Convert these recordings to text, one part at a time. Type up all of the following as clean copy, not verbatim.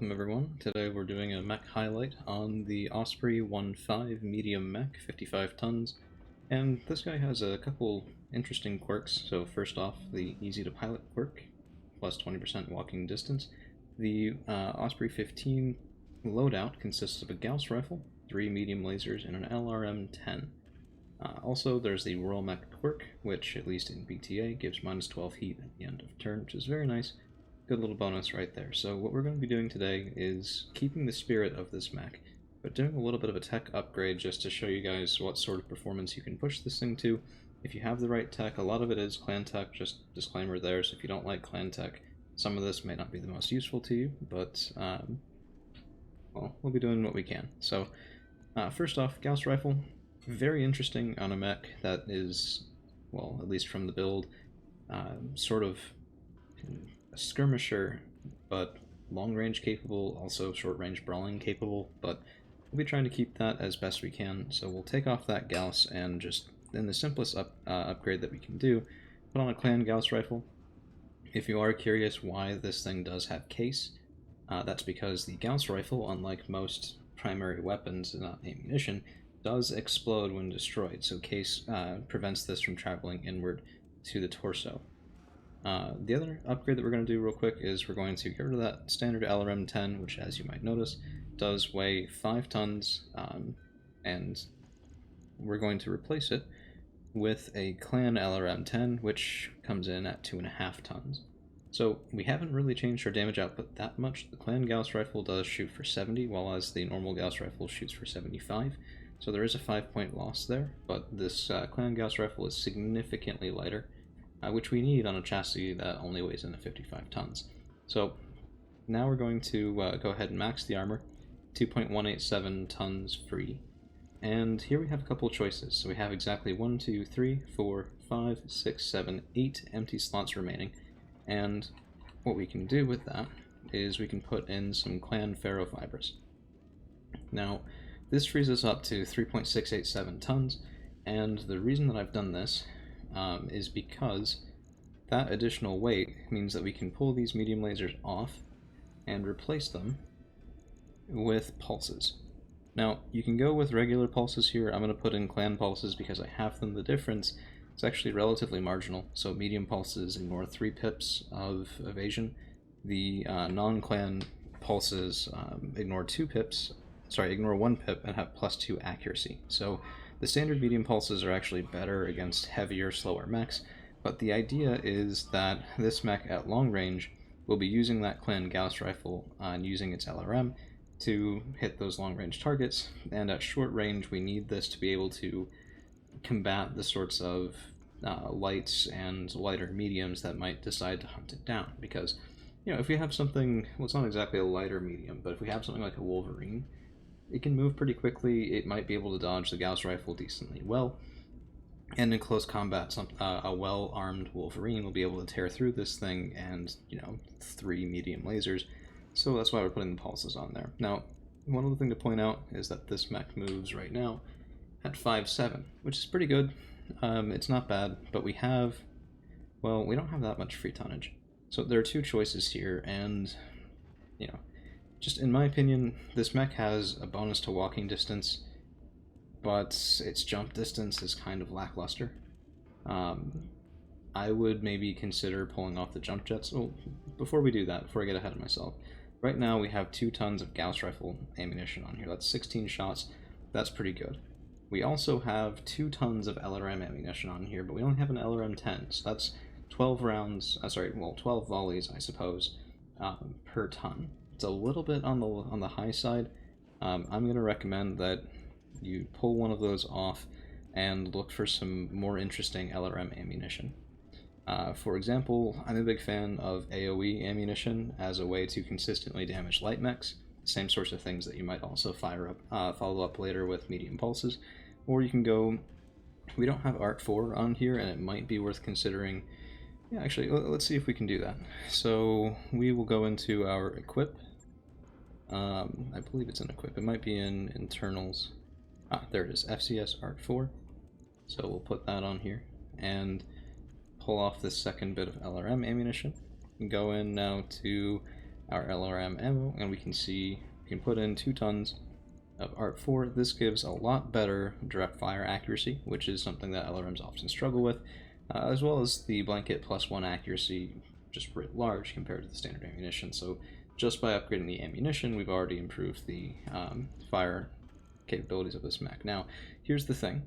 welcome everyone. Today we're doing a mech highlight on the Osprey 1.5 medium mech, 55 tons, and this guy has a couple interesting quirks. So first off, the easy to pilot quirk, plus 20% walking distance. The Osprey 15 loadout consists of a Gauss Rifle, 3 medium lasers, and an LRM-10. Also, there's the Royal Mech quirk, which, at least in BTA, gives minus 12 heat at the end of turn, which is very nice. Good little bonus right there. So what we're going to be doing today is keeping the spirit of this mech, but doing a little bit of a tech upgrade just to show you guys what sort of performance you can push this thing to. If you have the right tech, a lot of it is clan tech, just disclaimer there, so if you don't like clan tech, some of this may not be the most useful to you, but well, we'll be doing what we can. So first off, Gauss Rifle, very interesting on a mech that is, well, at least from the build, sort of a skirmisher, but long-range capable, also short-range brawling capable, but we'll be trying to keep that as best we can. So we'll take off that Gauss and just, in the simplest upgrade that we can do, put on a clan Gauss Rifle. If you are curious why this thing does have case, that's because the Gauss Rifle, unlike most primary weapons and ammunition, does explode when destroyed, so case prevents this from traveling inward to the torso. The other upgrade that we're going to do real quick is we're going to get rid of that standard LRM-10, which, as you might notice, does weigh 5 tons, and we're going to replace it with a clan LRM-10, which comes in at 2.5 tons. So we haven't really changed our damage output that much. The clan Gauss Rifle does shoot for 70, while as the normal Gauss Rifle shoots for 75. So there is a 5-point loss there, but this clan Gauss Rifle is significantly lighter, which we need on a chassis that only weighs in at 55 tons. So now we're going to go ahead and max the armor, 2.187 tons free. And here we have a couple of choices. So we have exactly 1, 2, 3, 4, 5, 6, 7, 8 empty slots remaining. And what we can do with that is we can put in some clan ferrofibers. Now, this frees us up to 3.687 tons, and the reason that I've done this is because that additional weight means that we can pull these medium lasers off and replace them with pulses. Now, you can go with regular pulses here. I'm going to put in clan pulses because I have them. The difference is actually relatively marginal. So medium pulses ignore 3 pips of evasion. The non-clan pulses ignore 1 pip and have +2 accuracy. So the standard medium pulses are actually better against heavier, slower mechs, but the idea is that this mech at long range will be using that clan Gauss Rifle and using its LRM to hit those long range targets, and at short range we need this to be able to combat the sorts of lights and lighter mediums that might decide to hunt it down. Because, you know, if we have something, well, it's not exactly a lighter medium, but if we have something like a Wolverine, it can move pretty quickly, it might be able to dodge the Gauss Rifle decently well, and in close combat, a well-armed Wolverine will be able to tear through this thing and, you know, 3 medium lasers, so that's why we're putting the pulses on there. Now, one other thing to point out is that this mech moves right now at 5.7, which is pretty good. It's not bad, but we have, well, we don't have that much free tonnage. So there are 2 choices here, and, you know, just in my opinion, this mech has a bonus to walking distance, but its jump distance is kind of lackluster. I would maybe consider pulling off the jump jets. Well, before we do that, before I get ahead of myself, right now we have 2 tons of Gauss Rifle ammunition on here. That's 16 shots. That's pretty good. We also have 2 tons of LRM ammunition on here, but we only have an LRM-10, so that's 12 rounds, 12 volleys, I suppose, per ton. It's a little bit on the high side. I'm going to recommend that you pull one of those off and look for some more interesting LRM ammunition. For example, I'm a big fan of AoE ammunition as a way to consistently damage light mechs. Same sorts of things that you might also follow up later with medium pulses. Or you can go, we don't have Art 4 on here, and it might be worth considering. Yeah, actually, let's see if we can do that. So we will go into our equip. I believe it's in equip. It might be in internals. There it is, FCS Art 4. So we'll put that on here and pull off this second bit of LRM ammunition. Go in now to our LRM ammo, and we can see we can put in 2 tons of ART4. This gives a lot better direct fire accuracy, which is something that LRMs often struggle with, as well as the blanket +1 accuracy just writ large compared to the standard ammunition. So just by upgrading the ammunition, we've already improved the fire capabilities of this mech. Now, here's the thing.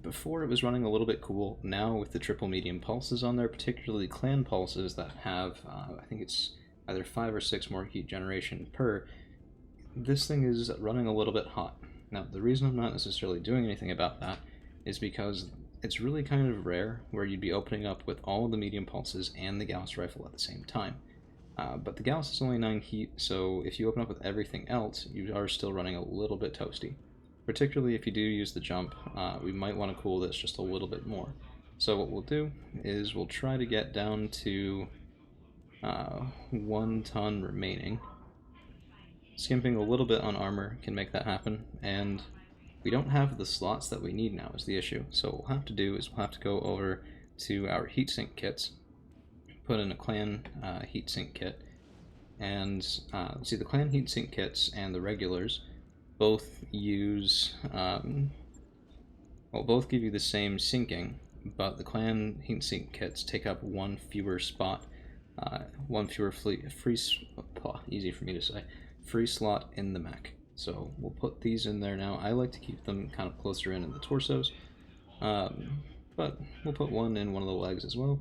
Before it was running a little bit cool. Now with the triple medium pulses on there, particularly clan pulses that have, I think it's either 5 or 6 more heat generation per, this thing is running a little bit hot. Now, the reason I'm not necessarily doing anything about that is because it's really kind of rare where you'd be opening up with all of the medium pulses and the Gauss Rifle at the same time. But the Gauss is only 9 heat, so if you open up with everything else, you are still running a little bit toasty. Particularly if you do use the jump, we might want to cool this just a little bit more. So what we'll do is we'll try to get down to 1 ton remaining. Skimping a little bit on armor can make that happen, and we don't have the slots that we need now is the issue. So what we'll have to do is we'll have to go over to our Heatsink Kits, put in a clan Heatsink Kit, and see the clan Heatsink Kits and the regulars both use, well, both give you the same sinking, but the clan Heatsink Kits take up 1 fewer spot, 1 fewer easy for me to say, free slot in the mech. So we'll put these in there now. I like to keep them kind of closer in the torsos, but we'll put 1 in one of the legs as well,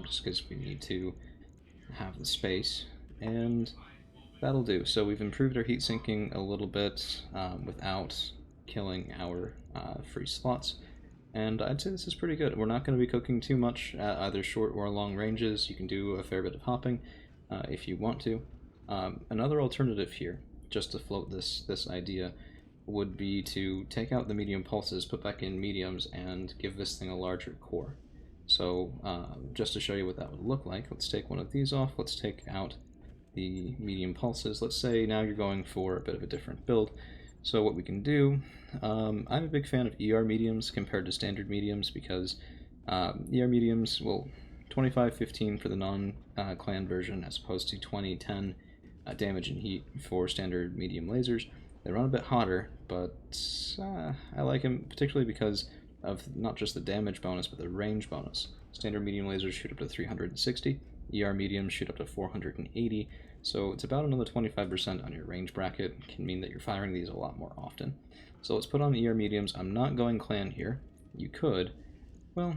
just because we need to have the space, and that'll do. So we've improved our heat sinking a little bit without killing our free slots, and I'd say this is pretty good. We're not going to be cooking too much at either short or long ranges. You can do a fair bit of hopping if you want to. Another alternative here, just to float this idea, would be to take out the medium pulses, put back in mediums, and give this thing a larger core. So just to show you what that would look like, let's take one of these off. Let's take out the medium pulses. Let's say now you're going for a bit of a different build. So what we can do, I'm a big fan of ER mediums compared to standard mediums because ER mediums, well, 25-15 for the non-clan version as opposed to 20-10 damage and heat for standard medium lasers. They run a bit hotter, but I like them particularly because of not just the damage bonus, but the range bonus. Standard medium lasers shoot up to 360, ER mediums shoot up to 480, so it's about another 25% on your range bracket. It can mean that you're firing these a lot more often. So let's put on ER mediums. I'm not going clan here. You could. Well,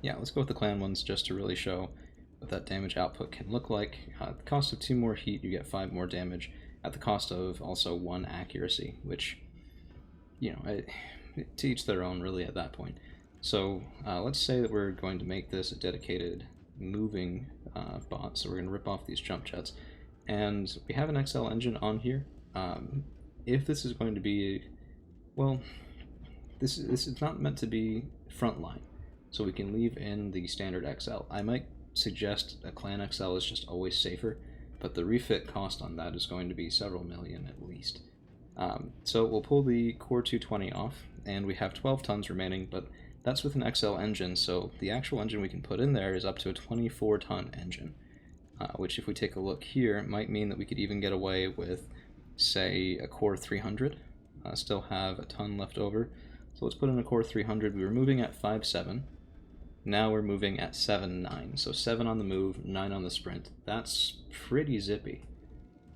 yeah, let's go with the clan ones just to really show what that damage output can look like. At the cost of 2 more heat, you get 5 more damage, at the cost of also 1 accuracy, which, you know, to each their own really at that point. So let's say that we're going to make this a dedicated moving bot, so we're going to rip off these jump jets, and we have an XL engine on here. If this is going to be, well, this is not meant to be frontline, so we can leave in the standard XL. I might suggest a clan XL is just always safer, but the refit cost on that is going to be several million at least. So we'll pull the Core 220 off, and we have 12 tons remaining, but that's with an XL engine, so the actual engine we can put in there is up to a 24-ton engine, which if we take a look here, might mean that we could even get away with, say, a Core 300, still have a ton left over. So let's put in a Core 300. We were moving at 5.7. Now we're moving at 7.9. So 7 on the move, 9 on the sprint. That's pretty zippy.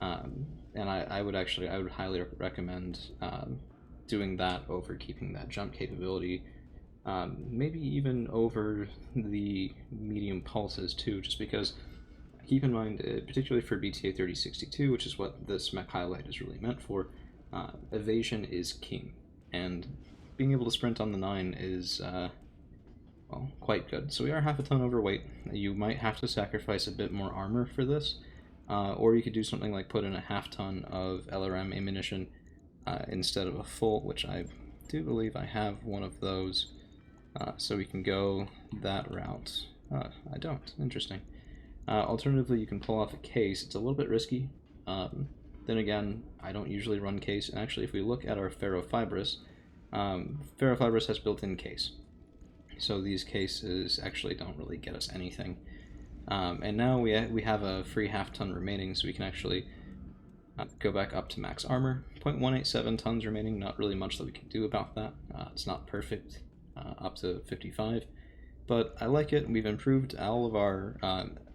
And I would highly recommend doing that over keeping that jump capability. Maybe even over the medium pulses too, just because keep in mind, particularly for BTA 3062, which is what this mech highlight is really meant for, evasion is king, and being able to sprint on the 9 is well, quite good. So we are half a ton overweight. You might have to sacrifice a bit more armor for this, or you could do something like put in a half ton of LRM ammunition instead of a full, which I do believe I have one of those. So we can go that route. I don't. Interesting. Alternatively, you can pull off a case. It's a little bit risky. Then again, I don't usually run case. And actually, if we look at our ferrofibrous, ferrofibrous has built-in case. So these cases actually don't really get us anything. And now we have a free half-ton remaining, so we can actually go back up to max armor. 0.187 tons remaining, not really much that we can do about that. It's not perfect, up to 55, but I like it. We've improved all of our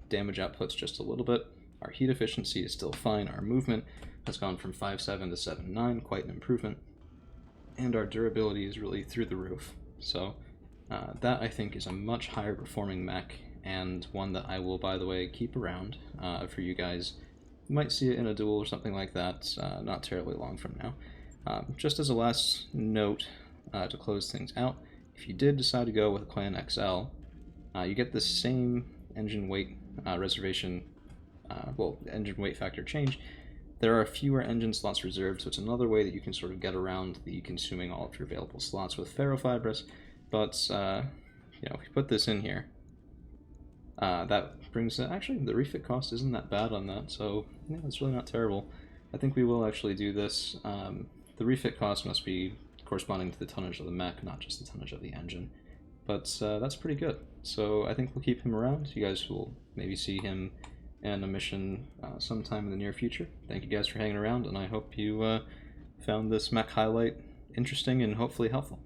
damage outputs just a little bit. Our heat efficiency is still fine. Our movement has gone from 5.7 to 7.9, quite an improvement. And our durability is really through the roof. So that, I think, is a much higher performing mech, and one that I will, by the way, keep around for you guys. You might see it in a duel or something like that, not terribly long from now. Just as a last note to close things out, if you did decide to go with Clan XL, you get the same engine weight reservation, engine weight factor change. There are fewer engine slots reserved, so it's another way that you can sort of get around the consuming all of your available slots with ferrofibrous. But you know, if you put this in here, that brings actually the refit cost isn't that bad on that, so yeah, it's really not terrible. I think we will actually do this. The refit cost must be corresponding to the tonnage of the mech, not just the tonnage of the engine. But that's pretty good. So I think we'll keep him around. You guys will maybe see him in a mission sometime in the near future. Thank you guys for hanging around, and I hope you found this mech highlight interesting and hopefully helpful.